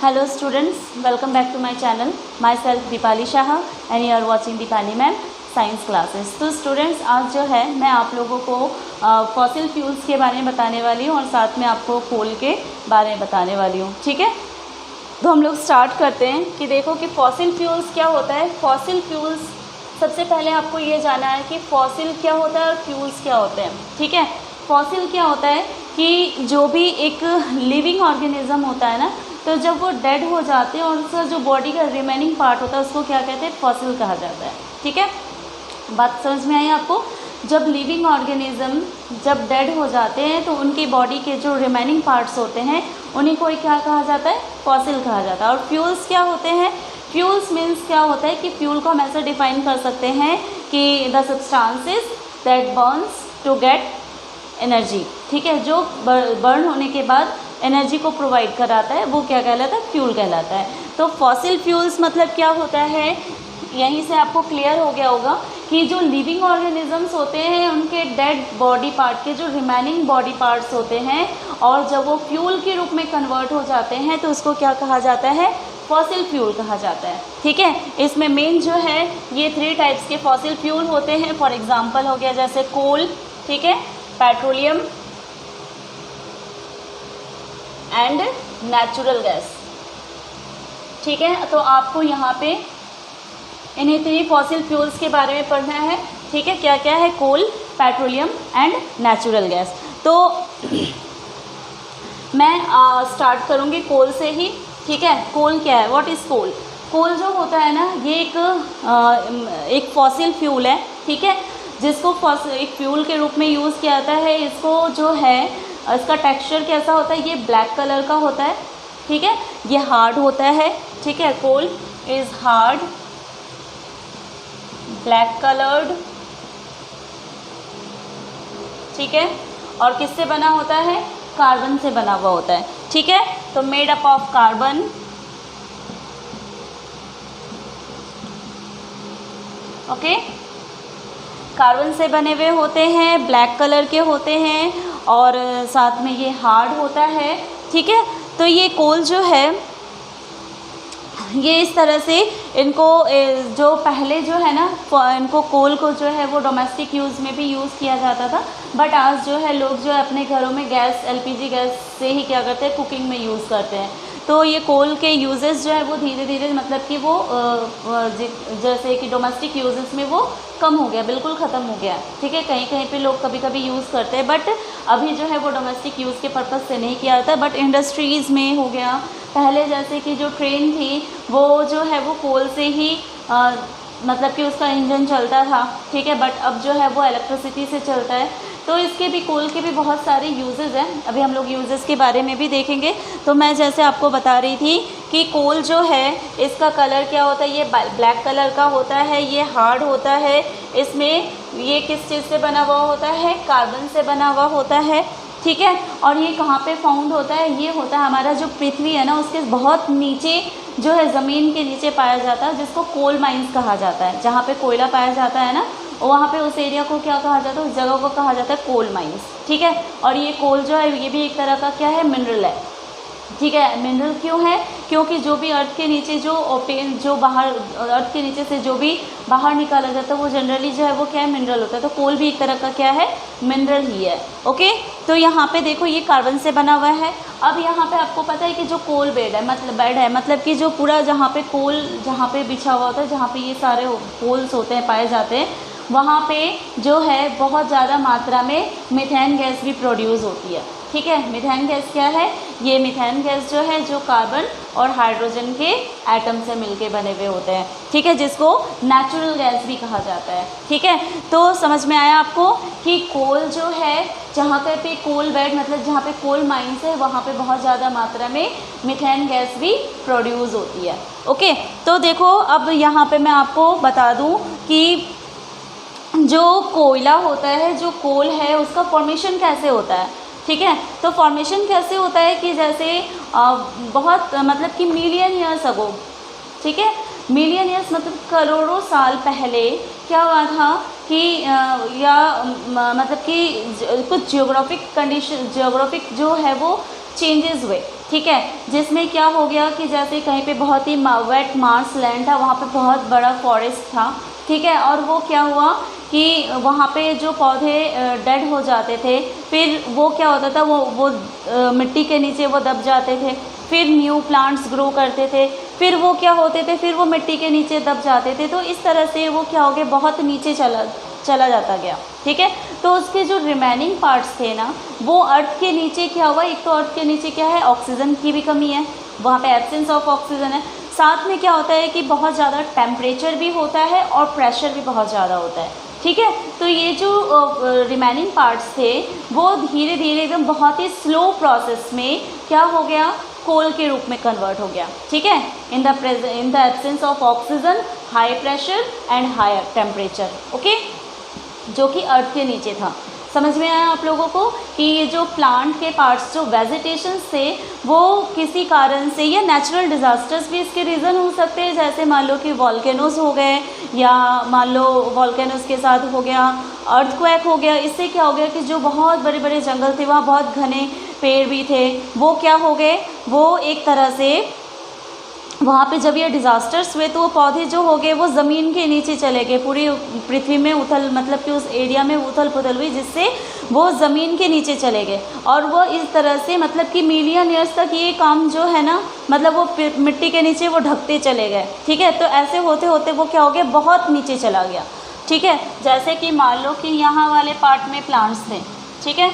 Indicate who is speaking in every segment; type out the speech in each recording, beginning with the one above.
Speaker 1: Hello students, welcome back to my channel. Myself Deepali Shah and you are watching Deepali Ma'am science classes. तो students आज जो है मैं आप लोगों को फॉसिल फ्यूल्स के बारे में बताने वाली हूँ और साथ में आपको कोल के बारे में बताने वाली हूँ। ठीक है, तो हम लोग स्टार्ट करते हैं कि देखो कि फॉसिल फ्यूल्स क्या होता है। फॉसिल फ्यूल्स सबसे पहले आपको ये जाना है कि फॉसिल क्या होता है और फ्यूल्स क्या होते हैं। ठीक है, फॉसिल क्या होता है कि जो भी एक लिविंग ऑर्गेनिज्म होता है ना, तो जब वो डेड हो जाते हैं और उसका जो बॉडी का रिमेनिंग पार्ट होता है उसको क्या कहते हैं, फॉसिल कहा जाता है। ठीक है, बात समझ में आई आपको। जब लिविंग ऑर्गेनिज्म जब डेड हो जाते हैं तो उनकी बॉडी के जो रिमेनिंग पार्ट्स होते हैं उन्हीं को क्या कहा जाता है, फॉसिल कहा जाता है। और फ्यूल्स क्या होते हैं, फ्यूल्स मीन्स क्या होता है कि फ्यूल को हम ऐसे डिफाइन कर सकते हैं कि the substances that burns to get energy. ठीक है, जो बर्न होने के बाद एनर्जी को प्रोवाइड कराता है वो क्या कहलाता है, फ्यूल कहलाता है। तो फॉसिल फ्यूल्स मतलब क्या होता है, यहीं से आपको क्लियर हो गया होगा कि जो लिविंग ऑर्गेनिजम्स होते हैं उनके डेड बॉडी पार्ट के जो रिमेनिंग बॉडी पार्ट्स होते हैं और जब वो फ्यूल के रूप में कन्वर्ट हो जाते हैं तो उसको क्या कहा जाता है, फॉसिल फ्यूल कहा जाता है। ठीक है, इसमें मेन जो है ये 3 टाइप्स के फॉसिल फ्यूल होते हैं। फॉर एग्जांपल हो गया जैसे कोल, ठीक है, पेट्रोलियम एंड नेचुरल गैस। ठीक है, तो आपको यहाँ पे इन्हीं 3 फॉसिल फ्यूल्स के बारे में पढ़ना है। ठीक है, क्या क्या है, कोल, पेट्रोलियम एंड नेचुरल गैस। तो मैं स्टार्ट करूँगी कोल से ही। ठीक है, कोल क्या है, व्हाट इज़ कोल। कोल जो होता है ना ये एक फॉसिल फ्यूल है। ठीक है, जिसको एक फ्यूल के रूप में यूज़ किया जाता है। इसको जो है इसका टेक्सचर कैसा होता है, ये ब्लैक कलर का होता है। ठीक है, ये हार्ड होता है। ठीक है, coal is hard, black coloured. ठीक है, और किससे बना होता है, कार्बन से बना हुआ होता है। ठीक है, तो made up of carbon. Okay, carbon से बने हुए होते हैं, ब्लैक कलर के होते हैं और साथ में ये हार्ड होता है। ठीक है, तो ये कोल जो है ये इस तरह से इनको जो पहले जो है ना इनको कोल को जो है वो डोमेस्टिक यूज़ में भी यूज़ किया जाता था, बट आज जो है लोग जो है अपने घरों में गैस एलपीजी गैस से ही क्या करते हैं, कुकिंग में यूज़ करते हैं। तो ये कोल के यूजेस जो है वो धीरे धीरे मतलब कि वो जैसे कि डोमेस्टिक यूजेस में वो कम हो गया, बिल्कुल ख़त्म हो गया। ठीक है, कहीं कहीं पे लोग कभी कभी यूज़ करते हैं बट अभी जो है वो डोमेस्टिक यूज़ के पर्पज़ से नहीं किया जाता। बट इंडस्ट्रीज़ में हो गया, पहले जैसे कि जो ट्रेन थी वो जो है वो कोल से ही मतलब कि उसका इंजन चलता था। ठीक है, बट अब जो है वो इलेक्ट्रिसिटी से चलता है। तो इसके भी कोल के भी बहुत सारे यूजेस हैं, अभी हम लोग यूजेस के बारे में भी देखेंगे। तो मैं जैसे आपको बता रही थी कि कोल जो है इसका कलर क्या होता है, ये ब्लैक कलर का होता है, ये हार्ड होता है। इसमें ये किस चीज़ से बना हुआ होता है, कार्बन से बना हुआ होता है। ठीक है, और ये कहाँ पे फाउंड होता है, ये होता है हमारा जो पृथ्वी है ना उसके बहुत नीचे जो है ज़मीन के नीचे पाया जाता है, जिसको कोल माइंस कहा जाता है। जहाँ पे कोयला पाया जाता है ना वहाँ पे उस एरिया को क्या कहा जाता है, उस जगह को कहा जाता है कोल माइंस। ठीक है, और ये कोल जो है ये भी एक तरह का क्या है, मिनरल है। ठीक है, मिनरल क्यों है, क्योंकि जो भी अर्थ के नीचे जो बाहर अर्थ के नीचे से जो भी बाहर निकाला जाता है वो जनरली जो है वो क्या है, मिनरल होता है। तो कोल भी एक तरह का क्या है, मिनरल ही है। ओके, तो यहाँ पे देखो ये कार्बन से बना हुआ है। अब यहाँ पे आपको पता है कि जो कोल बेड है मतलब कि जो पूरा जहाँ पे कोल जहाँ पे बिछा हुआ होता है, जहाँ पे ये सारे कोल्स होते हैं पाए जाते हैं, वहाँ पे जो है बहुत ज़्यादा मात्रा में मीथेन गैस भी प्रोड्यूस होती है। ठीक है, मीथेन गैस क्या है, ये मीथेन गैस जो है जो कार्बन और हाइड्रोजन के एटम से मिलके बने हुए होते हैं। ठीक है, जिसको नेचुरल गैस भी कहा जाता है। ठीक है, तो समझ में आया आपको कि कोल जो है जहाँ पे कोल बेड मतलब जहाँ पे कोल माइंस है वहाँ पे बहुत ज़्यादा मात्रा में मीथेन गैस भी प्रोड्यूस होती है। ओके, तो देखो अब यहाँ पे मैं आपको बता दूँ कि जो कोयला होता है, जो कोल है, उसका फॉर्मेशन कैसे होता है। ठीक है, तो फॉर्मेशन कैसे होता है कि जैसे बहुत मतलब कि मिलियन ईयर्स अगो, ठीक है, मिलियन ईयर्स मतलब करोड़ों साल पहले क्या हुआ था कि मतलब कि कुछ जियोग्राफिक जो है वो चेंजेस हुए। ठीक है, जिसमें क्या हो गया कि जैसे कहीं पे बहुत ही वेट मार्स लैंड था, वहाँ पे बहुत बड़ा फॉरेस्ट था, ठीक है, और वो क्या हुआ कि वहाँ पे जो पौधे डेड हो जाते थे, फिर वो क्या होता था, वो मिट्टी के नीचे वो दब जाते थे, फिर न्यू प्लांट्स ग्रो करते थे, फिर वो क्या होते थे, फिर वो मिट्टी के नीचे दब जाते थे, तो इस तरह से वो क्या हो गया, बहुत नीचे चला जाता गया, ठीक है। तो उसके जो रिमेनिंग पार्ट्स थे ना, वो अर्थ के नीचे क्या हुआ, एक तो अर्थ के नीचे क्या है, ऑक्सीजन की भी कमी है, वहाँ पे एब्सेंस ऑफ ऑक्सीजन है, साथ में क्या होता है कि बहुत ज़्यादा टेम्परेचर भी होता है और प्रेशर भी बहुत ज़्यादा होता है, ठीक है। तो ये जो रिमेनिंग पार्ट्स थे वो धीरे धीरे एकदम बहुत ही स्लो प्रोसेस में क्या हो गया, कोल के रूप में कन्वर्ट हो गया, ठीक है। In the absence of oxygen, high pressure and higher temperature, okay, जो कि अर्थ के नीचे था। समझ में आया आप लोगों को कि ये जो प्लांट के पार्ट्स, जो वेजिटेशन थे, वो किसी कारण से, या नेचुरल डिज़ास्टर्स भी इसके रीज़न हो सकते हैं, जैसे मान लो कि वॉल्केनोज हो गए, या मान लो वॉल्केनोज के साथ हो गया अर्थक्वेक हो गया, इससे क्या हो गया कि जो बहुत बड़े बड़े जंगल थे, वहाँ बहुत घने पेड़ भी थे, वो क्या हो गए, वो एक तरह से वहाँ पे जब ये डिज़ास्टर्स हुए तो वो पौधे जो हो गए वो ज़मीन के नीचे चले गए, पूरी पृथ्वी में मतलब कि उस एरिया में उथल पुथल हुई, जिससे वो ज़मीन के नीचे चले गए, और वो इस तरह से मतलब कि मिलियन ईयर्स तक ये काम जो है ना, मतलब वो मिट्टी के नीचे वो ढकते चले गए, ठीक है। तो ऐसे होते होते वो क्या हो गया, बहुत नीचे चला गया, ठीक है। जैसे कि मान लो कि यहाँ वाले पार्ट में प्लांट्स थे, ठीक है,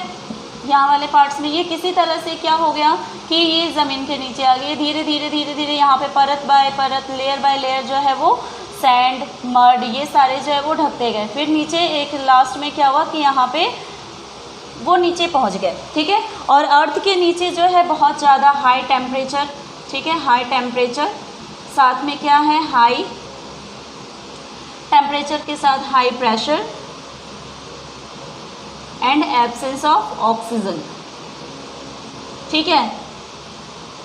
Speaker 1: यहाँ वाले पार्ट्स में ये किसी तरह से क्या हो गया कि ये ज़मीन के नीचे आ गई, धीरे धीरे धीरे धीरे यहाँ पे परत बाय परत, लेयर बाय लेयर जो है वो सैंड, मड, ये सारे जो है वो ढकते गए, फिर नीचे एक लास्ट में क्या हुआ कि यहाँ पे वो नीचे पहुँच गए, ठीक है। और अर्थ के नीचे जो है बहुत ज़्यादा हाई टेम्परेचर, ठीक है, हाई टेम्परेचर, साथ में क्या है, हाई टेम्परेचर के साथ high pressure and absence of oxygen, ठीक है,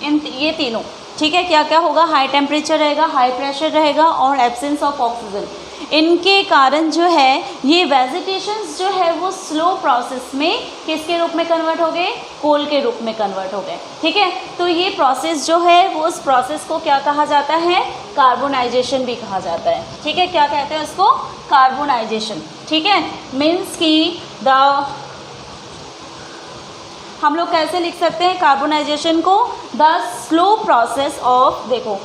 Speaker 1: इन ये तीनों, ठीक है। क्या क्या होगा, हाई टेम्परेचर रहेगा, हाई प्रेशर रहेगा और एब्सेंस ऑफ ऑक्सीजन, इनके कारण जो है ये वेजिटेशंस जो है वो स्लो प्रोसेस में किसके रूप में कन्वर्ट हो गए, कोल के रूप में कन्वर्ट हो गए, ठीक है। तो ये प्रोसेस जो है वो उस प्रोसेस को क्या कहा जाता है, कार्बोनाइजेशन भी कहा जाता है, ठीक है। क्या कहते हैं उसको, कार्बोनाइजेशन, ठीक है। मीन्स की हम लोग कैसे लिख सकते हैं कार्बोनाइजेशन को, द स्लो प्रोसेस ऑफ, देखो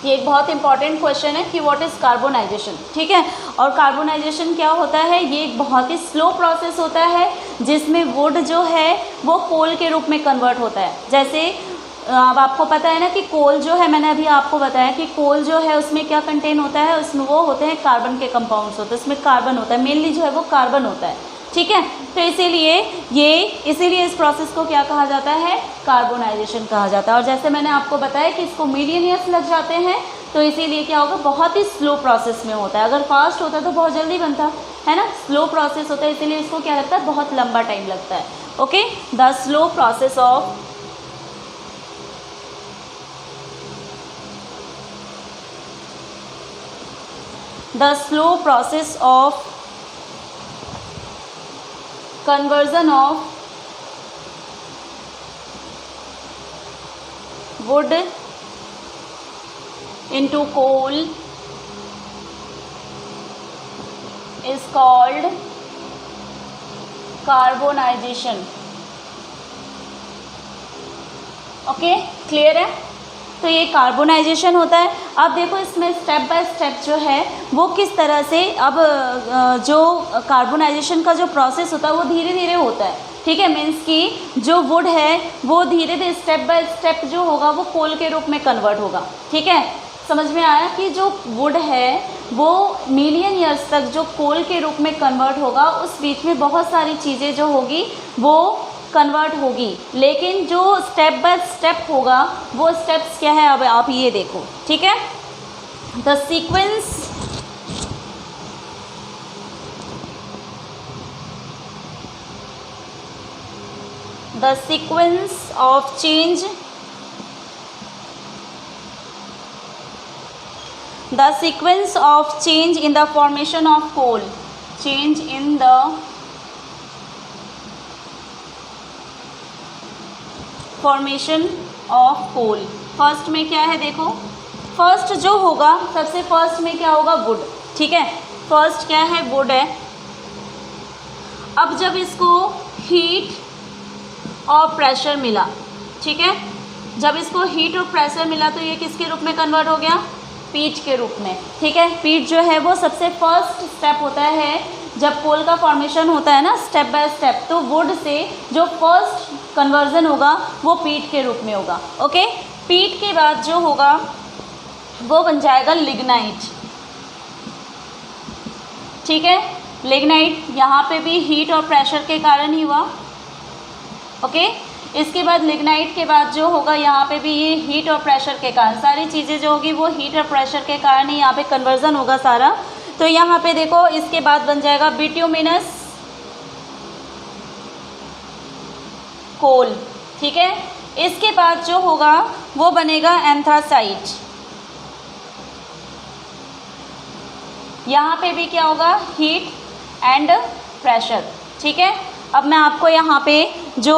Speaker 1: ये एक बहुत इंपॉर्टेंट क्वेश्चन है कि व्हाट इज़ कार्बोनाइजेशन, ठीक है। और कार्बोनाइजेशन क्या होता है, ये एक बहुत ही स्लो प्रोसेस होता है जिसमें वुड जो है वो कोल के रूप में कन्वर्ट होता है। जैसे अब आपको पता है ना कि कोल जो है, मैंने अभी आपको बताया कि कोल जो है उसमें क्या कंटेन होता है, उसमें वो होते हैं कार्बन के कंपाउंड्स होते हैं, उसमें कार्बन होता है, मेनली जो है वो कार्बन होता है, ठीक है। तो इसीलिए इस प्रोसेस को क्या कहा जाता है, कार्बोनाइजेशन कहा जाता है। और जैसे मैंने आपको बताया कि इसको मिलियन ईयर्स लग जाते हैं, तो इसीलिए क्या होगा, बहुत ही स्लो प्रोसेस में होता है। अगर फास्ट होता तो बहुत जल्दी बनता है ना, स्लो प्रोसेस होता है, इसीलिए इसको क्या लगता है, बहुत लंबा टाइम लगता है, okay. The slow process of conversion of wood into coal is called carbonization, okay, clear है। तो ये कार्बोनाइजेशन होता है। अब देखो इसमें स्टेप बाय स्टेप जो है वो किस तरह से, अब जो कार्बोनाइजेशन का जो प्रोसेस होता है वो धीरे धीरे होता है, ठीक है। मीन्स कि जो वुड है वो धीरे धीरे स्टेप बाय स्टेप जो होगा वो कोल के रूप में कन्वर्ट होगा, ठीक है। समझ में आया कि जो वुड है वो मिलियन ईयर्स तक जो कोल के रूप में कन्वर्ट होगा, उस बीच में बहुत सारी चीज़ें जो होगी वो कन्वर्ट होगी, लेकिन जो स्टेप बाय स्टेप होगा वो स्टेप्स क्या है, अब आप ये देखो, ठीक है। The sequence of change, the sequence of change in the formation of coal, change in the formation of coal. First में क्या है देखो, फर्स्ट जो होगा सबसे फर्स्ट में क्या होगा, वुड। ठीक है, फर्स्ट क्या है, वुड है। अब जब इसको हीट और प्रेशर मिला, ठीक है, जब इसको हीट और प्रेशर मिला तो ये किसके रूप में कन्वर्ट हो गया, पीट के रूप में। ठीक है, पीट जो है वो सबसे फर्स्ट स्टेप होता है जब कोल का फॉर्मेशन होता है ना, स्टेप बाय स्टेप, तो वुड से जो फर्स्ट कन्वर्जन होगा वो पीट के रूप में होगा। ओके, पीट के बाद जो होगा वो बन जाएगा लिग्नाइट। ठीक है, लिग्नाइट यहाँ पे भी हीट और प्रेशर के कारण ही हुआ। ओके, इसके बाद लिग्नाइट के बाद जो होगा यहाँ पे भी ये हीट और प्रेशर के कारण, सारी चीज़ें जो होगी वो हीट और प्रेशर के कारण ही यहाँ पे कन्वर्जन होगा सारा। तो यहाँ पे देखो इसके बाद बन जाएगा बिट्यूमिनस कोल। ठीक है, इसके बाद जो होगा वो बनेगा एंथ्रासाइट। यहाँ पे भी क्या होगा, हीट एंड प्रेशर। ठीक है, अब मैं आपको यहाँ पे जो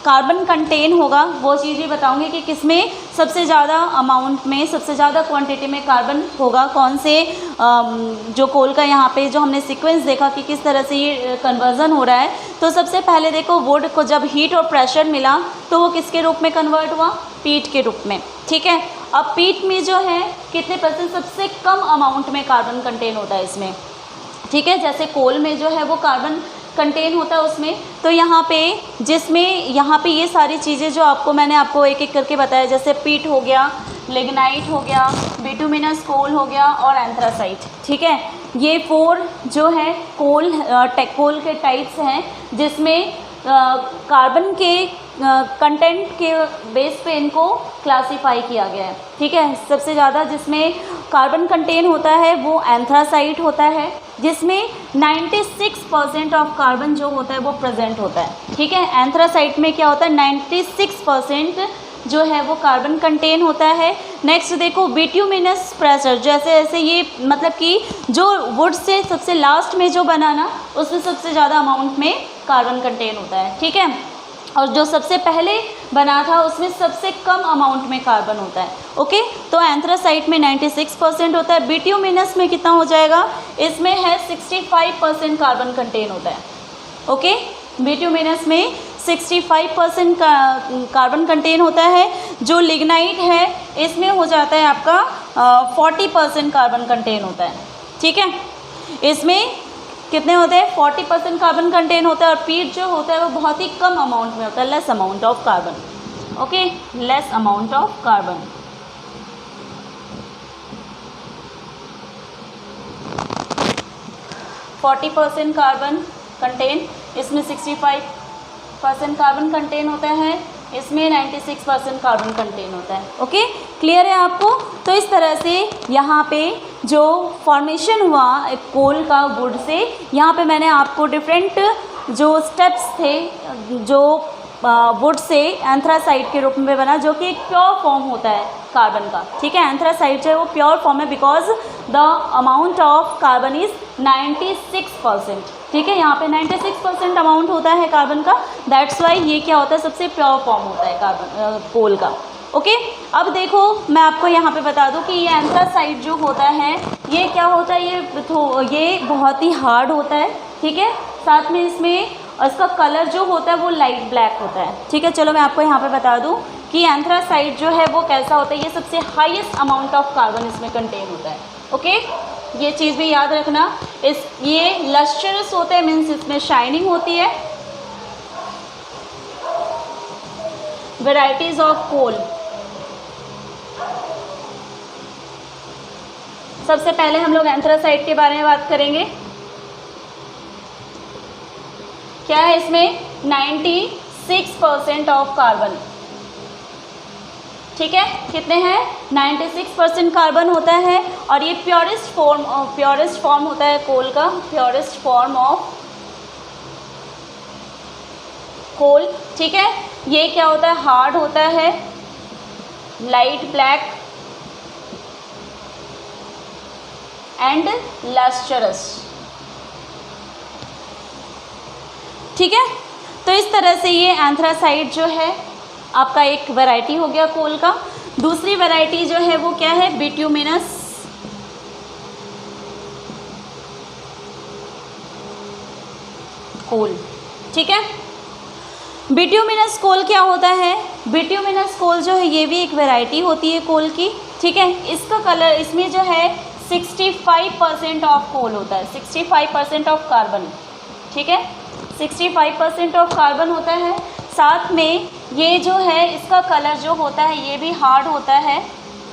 Speaker 1: कार्बन कंटेन होगा वो चीज़ें बताऊंगी कि किसमें सबसे ज़्यादा अमाउंट में, सबसे ज़्यादा क्वांटिटी में कार्बन होगा, कौन से जो कोल का यहाँ पे जो हमने सीक्वेंस देखा कि किस तरह से ये कन्वर्जन हो रहा है। तो सबसे पहले देखो वुड को जब हीट और प्रेशर मिला तो वो किसके रूप में कन्वर्ट हुआ, पीट के रूप में। ठीक है, अब पीट में जो है कितने परसेंट, सबसे कम अमाउंट में कार्बन कंटेन होता है इसमें। ठीक है, जैसे कोल में जो है वो कार्बन कंटेन होता है उसमें, तो यहाँ पे जिसमें यहाँ पे ये सारी चीज़ें जो मैंने आपको एक एक करके बताया, जैसे पीट हो गया, लिग्नाइट हो गया, बिटुमिनस कोल हो गया और एंथ्रासाइट। ठीक है, ये 4 जो है कोल के टाइप्स हैं जिसमें कार्बन के कंटेंट के बेस पे इनको क्लासीफाई किया गया है। ठीक है, सबसे ज़्यादा जिसमें कार्बन कंटेन होता है वो एंथ्रासाइट होता है, जिसमें 96% ऑफ कार्बन जो होता है वो प्रेजेंट होता है। ठीक है, एंथ्रासाइट में क्या होता है, 96% जो है वो कार्बन कंटेन होता है। नेक्स्ट देखो बिट्यूमिनस प्रेशर, जैसे जैसे ये मतलब कि जो वुड से सबसे लास्ट में जो बना ना उसमें सबसे ज़्यादा अमाउंट में कार्बन कंटेन होता है। ठीक है, और जो सबसे पहले बना था उसमें सबसे कम अमाउंट में कार्बन होता है। ओके, तो एंथ्रासाइट में 96% होता है। बिट्यूमिनस में कितना हो जाएगा, इसमें है 65% कार्बन कंटेन होता है। ओके, बिट्यूमिनस में 65% का कार्बन कंटेन होता है। जो लिग्नाइट है इसमें हो जाता है आपका 40% कार्बन कंटेन होता है। ठीक है, इसमें कितने होते हैं, 40% कार्बन कंटेन होता है। और पीट जो होता है वो बहुत ही कम अमाउंट में होता है, less amount of carbon. Okay, less amount of carbon. Forty 40% carbon contain, इसमें 65% कार्बन कंटेन होता है, इसमें 96% कार्बन कंटेन होता है। ओके, क्लियर है आपको। तो इस तरह से यहाँ पे जो फॉर्मेशन हुआ एक कोल का वुड से, यहाँ पे मैंने आपको डिफरेंट जो स्टेप्स थे जो वुड से एंथ्रासाइट के रूप में बना, जो कि एक प्योर फॉर्म होता है कार्बन का। ठीक है, एंथ्रासाइट जो है वो प्योर फॉर्म है because the amount of carbon is 96%। ठीक है, यहाँ पे 96% अमाउंट होता है कार्बन का, दैट्स वाई ये क्या होता है, सबसे प्योर फॉर्म होता है कार्बन कोल का। ओके, अब देखो मैं आपको यहाँ पे बता दूँ कि ये एंथ्रासाइट जो होता है ये क्या होता है, ये बहुत ही हार्ड होता है। ठीक है, साथ में इसमें इसका कलर जो होता है वो लाइट ब्लैक होता है। ठीक है, चलो मैं आपको यहाँ पे बता दूँ कि एंथ्रासाइट जो है वो कैसा होता है, ये सबसे हाईएस्ट अमाउंट ऑफ कार्बन इसमें कंटेन होता है। ओके, ये चीज़ भी याद रखना। ये लस्ट्रस होते हैं, मीन्स इसमें शाइनिंग होती है। वेराइटीज ऑफ कोल, सबसे पहले हम लोग एंथ्रासाइट के बारे में बात करेंगे। क्या है इसमें, 96% ऑफ कार्बन। ठीक है, कितने हैं, 96% कार्बन होता है। और ये प्योरेस्ट फॉर्म होता है कोल का, प्योरेस्ट फॉर्म ऑफ कोल। ठीक है, ये क्या होता है, हार्ड होता है, लाइट ब्लैक एंड लस्ट्रस। ठीक है, तो इस तरह से ये एंथ्रासाइट जो है आपका एक वैरायटी हो गया कोल का। दूसरी वैरायटी जो है वो क्या है, बिट्यूमिनस कोल। ठीक है, बिट्यूमिनस कोल क्या होता है, बिट्यूमिनस कोल जो है ये भी एक वैरायटी होती है कोल की। ठीक है, इसका कलर, इसमें जो है 65% ऑफ कोल होता है, 65% ऑफ कार्बन। ठीक है, 65% ऑफ कार्बन होता है। साथ में ये जो है इसका कलर जो होता है ये भी हार्ड होता है।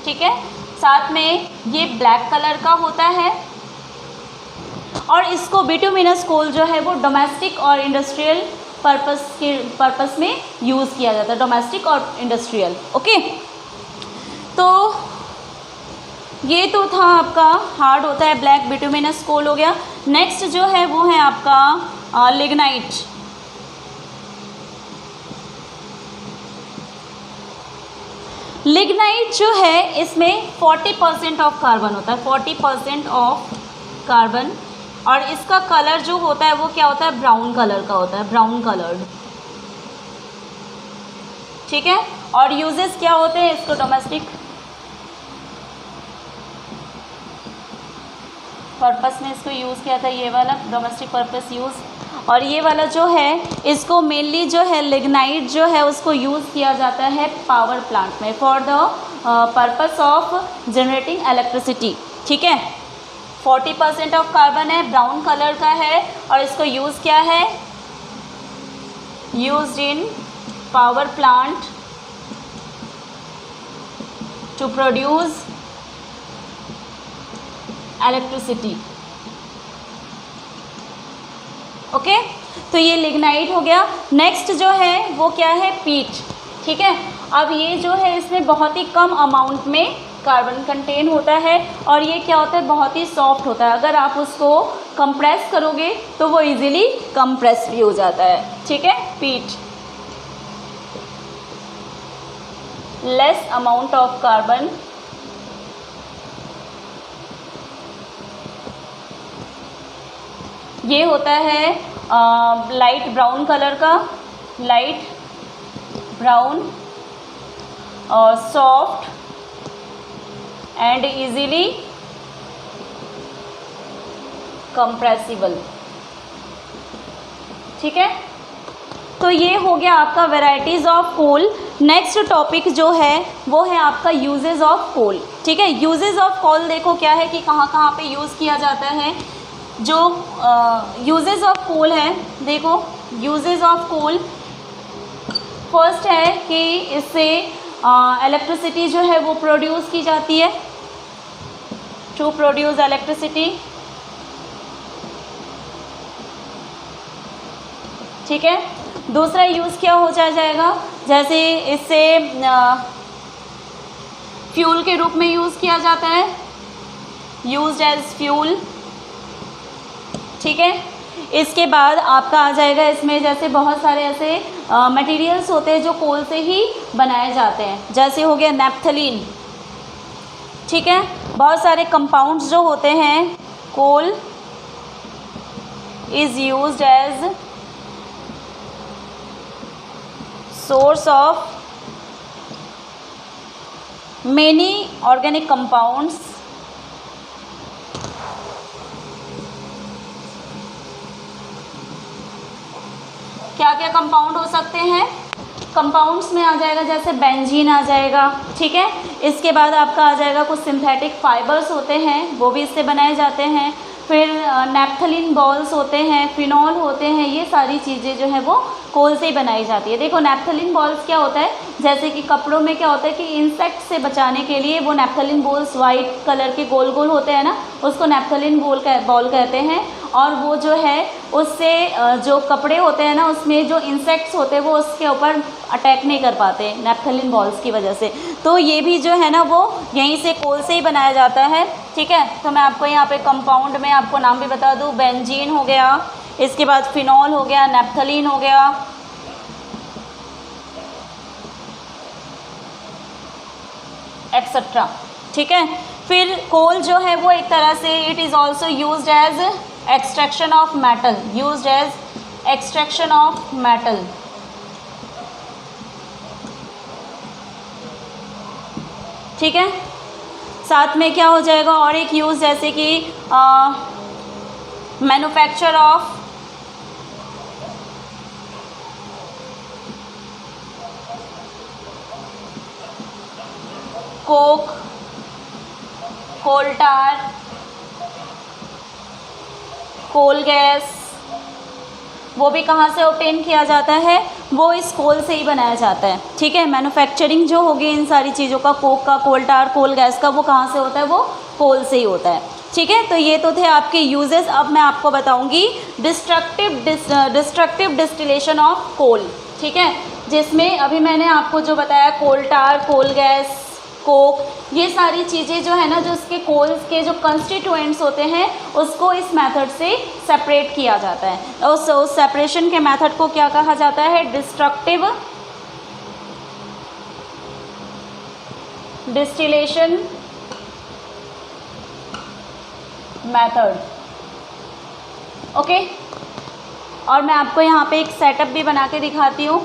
Speaker 1: ठीक है, साथ में ये ब्लैक कलर का होता है। और इसको बिट्यूमिनस कोल जो है वो डोमेस्टिक और इंडस्ट्रियल पर्पस में यूज़ किया जाता है, डोमेस्टिक और इंडस्ट्रियल। ओके, तो ये तो था आपका हार्ड होता है, ब्लैक बिट्यूमिनस कोल हो गया। नेक्स्ट जो है वो है आपका लिग्नाइट। लिग्नाइट जो है इसमें 40% ऑफ कार्बन होता है, 40% ऑफ कार्बन। और इसका कलर जो होता है वो क्या होता है, ब्राउन कलर का होता है, ब्राउन कलर्ड। ठीक है, और यूजेस क्या होते हैं इसको, डोमेस्टिक पर्पस में इसको यूज़ किया था, ये वाला डोमेस्टिक पर्पस यूज़। और ये वाला जो है इसको मेनली जो है लिग्नाइट जो है उसको यूज़ किया जाता है पावर प्लांट में, for the purpose of generating electricity. ठीक है, 40% ऑफ कार्बन है, ब्राउन कलर का है, और इसको यूज़ क्या है, used in power plant to produce electricity. Okay, तो ये लिग्नाइट हो गया। नेक्स्ट जो है वो क्या है, पीट। ठीक है, अब ये जो है इसमें बहुत ही कम अमाउंट में कार्बन कंटेन होता है, और ये क्या होता है, बहुत ही सॉफ्ट होता है। अगर आप उसको कंप्रेस करोगे तो वो इजीली कंप्रेस भी हो जाता है। ठीक है, पीट, लेस अमाउंट ऑफ कार्बन, ये होता है लाइट ब्राउन कलर का, लाइट ब्राउन और सॉफ्ट एंड इजीली कंप्रेसिबल। ठीक है, तो ये हो गया आपका varieties of coal. Next topic जो है वो है आपका यूजेस ऑफ कोल। ठीक है, यूजेस ऑफ कोल देखो क्या है कि कहाँ कहाँ पे यूज़ किया जाता है। जो यूजेस ऑफ कोल है, देखो यूजेस ऑफ कोल, फर्स्ट है कि इससे इलेक्ट्रिसिटी जो है वो प्रोड्यूस की जाती है, टू प्रोड्यूस इलेक्ट्रिसिटी। ठीक है, दूसरा यूज़ क्या हो जाएगा, जैसे इससे फ्यूल के रूप में यूज़ किया जाता है, यूज्ड एज फ्यूल। ठीक है, इसके बाद आपका आ जाएगा इसमें जैसे बहुत सारे ऐसे मटेरियल्स होते हैं जो कोल से ही बनाए जाते हैं, जैसे हो गया नैप्थलीन। ठीक है, बहुत सारे कंपाउंड्स जो होते हैं, coal is used as source of many organic compounds क्या क्या कंपाउंड हो सकते हैं, कंपाउंड्स में आ जाएगा जैसे बेंजीन आ जाएगा। ठीक है, इसके बाद आपका आ जाएगा कुछ सिंथेटिक फाइबर्स होते हैं, वो भी इससे बनाए जाते हैं। फिर नैप्थलीन बॉल्स होते हैं, फिनॉल होते हैं, ये सारी चीज़ें जो है वो कोल से ही बनाई जाती है। देखो नैप्थलीन बॉल्स क्या होता है, जैसे कि कपड़ों में क्या होता है कि इंसेक्ट से बचाने के लिए वो नैप्थलीन बॉल्स वाइट कलर के गोल गोल होते हैं ना, उसको नैप्थलीन बॉल कहते हैं। और वो जो है उससे जो कपड़े होते हैं ना उसमें जो इंसेक्ट्स होते हैं वो उसके ऊपर अटैक नहीं कर पाते नैप्थलीन बॉल्स की वजह से। तो ये भी जो है ना वो यहीं से कोल से ही बनाया जाता है। ठीक है, तो मैं आपको यहाँ पे कंपाउंड में आपको नाम भी बता दूँ, बेंजीन हो गया, इसके बाद फिनॉल हो गया, नैप्थलीन हो गया, एक्सेट्रा। ठीक है, फिर कोल जो है वो एक तरह से it is also used as extraction of metal, used as extraction of metal. ठीक है। साथ में क्या हो जाएगा और एक यूज़, जैसे कि manufacture of coke, coal tar, coal gas, वो भी कहाँ से ऑब्टेन किया जाता है, वो इस कोल से ही बनाया जाता है। ठीक है, मैन्युफैक्चरिंग जो होगी इन सारी चीज़ों का, कोक का, कोल टार, कोल गैस का, वो कहाँ से होता है, वो कोल से ही होता है। ठीक है, तो ये तो थे आपके यूजेस। अब मैं आपको बताऊंगी डिस्ट्रक्टिव डिस्टिलेशन ऑफ कोल। ठीक है, जिसमें अभी मैंने आपको जो बताया कोल टार, कोल गैस, कोक, ये सारी चीज़ें जो है ना, जो उसके कोल्स के जो कंस्टिट्यूएंट्स होते हैं उसको इस मेथड से सेपरेट किया जाता है। उस सेपरेशन के मेथड को क्या कहा जाता है, डिस्ट्रक्टिव डिस्टिलेशन मेथड। ओके, और मैं आपको यहाँ पे एक सेटअप भी बना के दिखाती हूँ।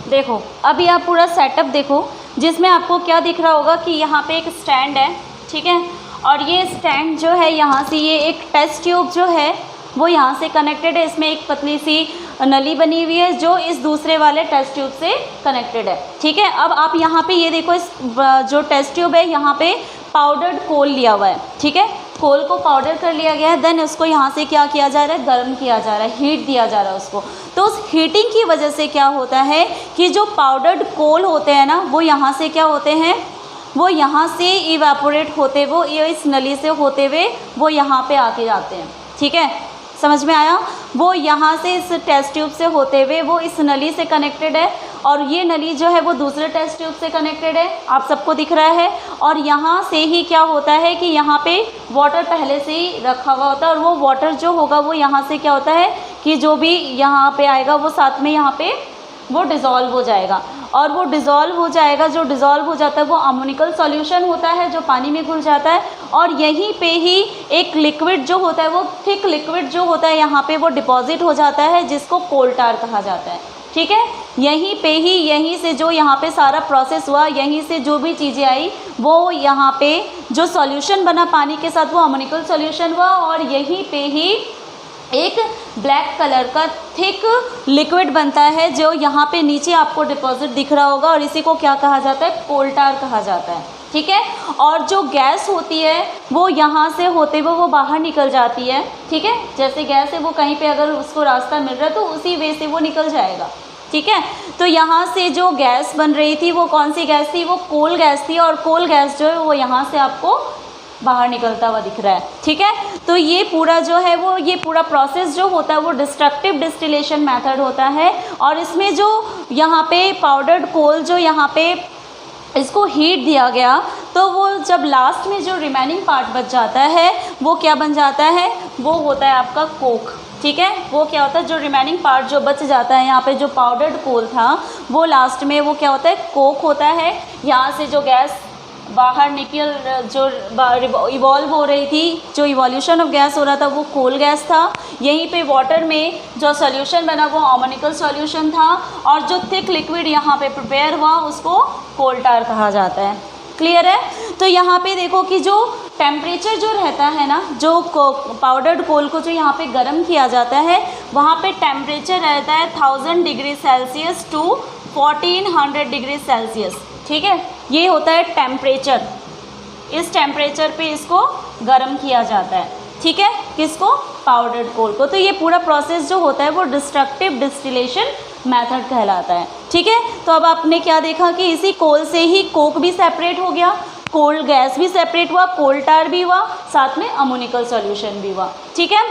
Speaker 1: देखो, अभी आप पूरा सेटअप देखो, जिसमें आपको क्या दिख रहा होगा कि यहाँ पे एक स्टैंड है। ठीक है, और ये स्टैंड जो है यहाँ से, ये एक टेस्ट ट्यूब जो है वो यहाँ से कनेक्टेड है। इसमें एक पतली सी नली बनी हुई है जो इस दूसरे वाले टेस्ट ट्यूब से कनेक्टेड है। ठीक है, अब आप यहाँ पे ये देखो, इस जो टेस्ट ट्यूब है यहाँ पे पाउडर्ड कोल लिया हुआ है। ठीक है, कोल को पाउडर कर लिया गया है, देन उसको यहाँ से क्या किया जा रहा है, गर्म किया जा रहा है, हीट दिया जा रहा है उसको। तो उस हीटिंग की वजह से क्या होता है कि जो पाउडर्ड कोल होते हैं ना, वो यहाँ से क्या होते हैं, वो यहाँ से इवेपोरेट होते, वो इस नली से होते हुए वो यहाँ पे आके जाते हैं। ठीक है, समझ में आया? वो यहाँ से इस टेस्ट ट्यूब से होते हुए वो इस नली से कनेक्टेड है, और ये नली जो है वो दूसरे टेस्ट ट्यूब से कनेक्टेड है, आप सबको दिख रहा है। और यहाँ से ही क्या होता है कि यहाँ पे वाटर पहले से ही रखा हुआ होता है, और वो वाटर जो होगा वो यहाँ से क्या होता है कि जो भी यहाँ पे आएगा वो साथ में यहाँ पे वो डिज़ोल्व हो जाएगा, और वो डिज़ोल्व हो जाएगा। जो डिज़ोल्व हो जाता है वो अमोनिकल सॉल्यूशन होता है जो पानी में घुल जाता है, और यहीं पे ही एक लिक्विड जो होता है, वो थिक लिक्विड जो होता है यहाँ पे वो डिपॉजिट हो जाता है, जिसको कोल टार कहा जाता है। ठीक है, यहीं पे ही, यहीं से जो यहाँ पे सारा प्रोसेस हुआ, यहीं से जो भी चीज़ें आई वो यहाँ पे जो सॉल्यूशन बना पानी के साथ वो अमोनिकल सॉल्यूशन हुआ, और यहीं पे ही एक ब्लैक कलर का थिक लिक्विड बनता है जो यहाँ पे नीचे आपको डिपॉजिट दिख रहा होगा, और इसी को क्या कहा जाता है, कोल टार कहा जाता है। ठीक है, और जो गैस होती है वो यहाँ से होते हुए वो बाहर निकल जाती है। ठीक है, जैसे गैस है वो कहीं पे अगर उसको रास्ता मिल रहा है तो उसी वे से वो निकल जाएगा। ठीक है, तो यहाँ से जो गैस बन रही थी वो कौन सी गैस थी, वो कोल गैस थी, और कोल गैस जो है वो यहाँ से आपको बाहर निकलता हुआ दिख रहा है। ठीक है, तो ये पूरा जो है वो, ये पूरा प्रोसेस जो होता है वो डिस्ट्रक्टिव डिस्टिलेशन मेथड होता है। और इसमें जो यहाँ पे पाउडर्ड कोल जो यहाँ पे इसको हीट दिया गया, तो वो जब लास्ट में जो रिमेनिंग पार्ट बच जाता है वो क्या बन जाता है, वो होता है आपका कोक। ठीक है। वो क्या होता है, जो रिमेनिंग पार्ट जो बच जाता है यहाँ पे, जो पाउडर्ड कोल था वो लास्ट में वो क्या होता है, कोक होता है। यहाँ से जो गैस बाहर निकल, जो इवॉल्व हो रही थी, जो इवोल्यूशन ऑफ गैस हो रहा था वो कोल गैस था। यहीं पे वाटर में जो सॉल्यूशन बना वो अमोनिकल सॉल्यूशन था, और जो थिक लिक्विड यहाँ पे प्रिपेयर हुआ उसको कोल टार कहा जाता है। क्लियर है। तो यहाँ पे देखो कि जो टेम्परेचर जो रहता है ना, जो पाउडर्ड कोल को जो यहाँ पे गर्म किया जाता है, वहाँ पे टेम्परेचर रहता है 1000 degree Celsius to 1400 degree Celsius. ठीक है, ये होता है टेम्परेचर। इस टेम्परेचर पे इसको गर्म किया जाता है। ठीक है, किसको, पाउडर्ड कोल को। तो ये पूरा प्रोसेस जो होता है वो डिस्ट्रक्टिव डिस्टिलेशन मेथड कहलाता है। ठीक है, तो अब आपने क्या देखा कि इसी कोल से ही कोक भी सेपरेट हो गया, कोल गैस भी सेपरेट हुआ, कोल टार भी हुआ, साथ में अमोनिकल सॉल्यूशन भी हुआ। ठीक है,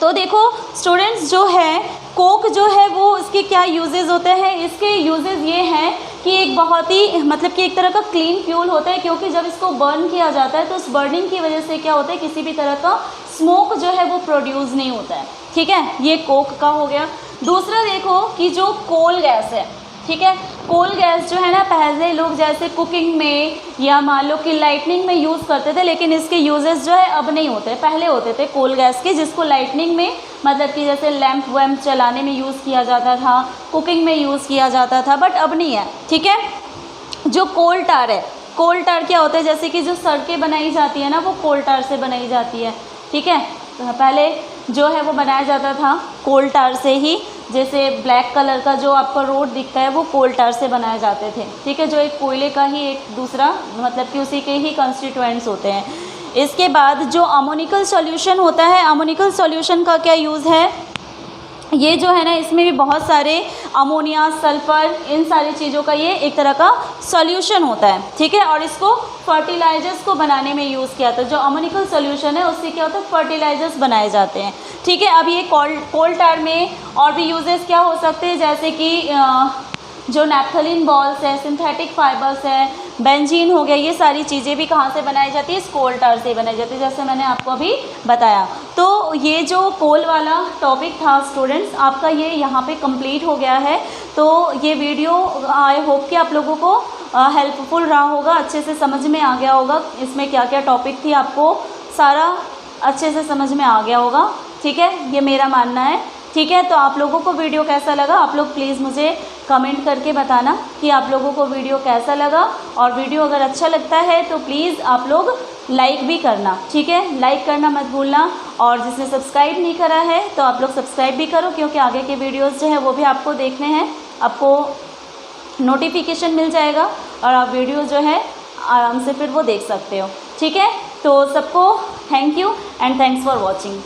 Speaker 1: तो देखो स्टूडेंट्स, जो है कोक जो है वो इसके क्या यूजेस होते हैं। इसके यूजेस ये हैं कि एक बहुत ही मतलब कि एक तरह का क्लीन फ्यूल होता है, क्योंकि जब इसको बर्न किया जाता है तो उस बर्निंग की वजह से क्या होता है, किसी भी तरह का स्मोक जो है वो प्रोड्यूस नहीं होता है। ठीक है, ये कोक का हो गया। दूसरा देखो कि जो कोल गैस है, ठीक है, कोल गैस जो है ना, पहले लोग जैसे कुकिंग में या मान लो कि लाइटनिंग में यूज़ करते थे, लेकिन इसके यूजेस जो है अब नहीं होते। पहले होते थे कोल गैस के, जिसको लाइटनिंग में मतलब कि जैसे लैंप वैम्प चलाने में यूज़ किया जाता था, कुकिंग में यूज़ किया जाता था, बट अब नहीं है। ठीक है, जो कोल टार है, कोल टार क्या होता है, जैसे कि जो सड़कें बनाई जाती है ना वो कोल टार से बनाई जाती है। ठीक है, तो पहले जो है वो बनाया जाता था कोल टार से ही। जैसे ब्लैक कलर का जो आपका रोड दिखता है वो कोल टार से बनाए जाते थे। ठीक है, जो एक कोयले का ही एक दूसरा मतलब कि उसी के ही कंस्टिट्यूएंट्स होते हैं। इसके बाद जो अमोनिकल सॉल्यूशन होता है, अमोनिकल सॉल्यूशन का क्या यूज़ है, ये जो है ना इसमें भी बहुत सारे अमोनिया, सल्फ़र, इन सारी चीज़ों का ये एक तरह का सॉल्यूशन होता है। ठीक है, और इसको फर्टिलाइजर्स को बनाने में यूज़ किया था। जो अमोनिकल सॉल्यूशन है उससे क्या होता है, फर्टिलाइजर्स बनाए जाते हैं। ठीक है, अब ये कोल टार में और भी यूजेस क्या हो सकते हैं, जैसे कि जो नैप्थलीन बॉल्स है, सिंथेटिक फाइबर्स है, बेंजीन हो गया, ये सारी चीज़ें भी कहाँ से बनाई जाती है, इस कोल टार से बनाई जाती है, जैसे मैंने आपको अभी बताया। तो ये जो कोल वाला टॉपिक था स्टूडेंट्स, आपका ये यहाँ पे कंप्लीट हो गया है। तो ये वीडियो आई होप कि आप लोगों को हेल्पफुल रहा होगा, अच्छे से समझ में आ गया होगा इसमें क्या क्या टॉपिक थी, आपको सारा अच्छे से समझ में आ गया होगा। ठीक है, ये मेरा मानना है। ठीक है, तो आप लोगों को वीडियो कैसा लगा, आप लोग प्लीज़ मुझे कमेंट करके बताना कि आप लोगों को वीडियो कैसा लगा। और वीडियो अगर अच्छा लगता है तो प्लीज़ आप लोग लाइक भी करना। ठीक है, लाइक करना मत भूलना। और जिसने सब्सक्राइब नहीं करा है तो आप लोग सब्सक्राइब भी करो, क्योंकि आगे के वीडियोज़ जो है वो भी आपको देखने हैं, आपको नोटिफिकेशन मिल जाएगा और आप वीडियो जो है आराम से फिर वो देख सकते हो। ठीक है, तो सबको thank you and thanks for watching.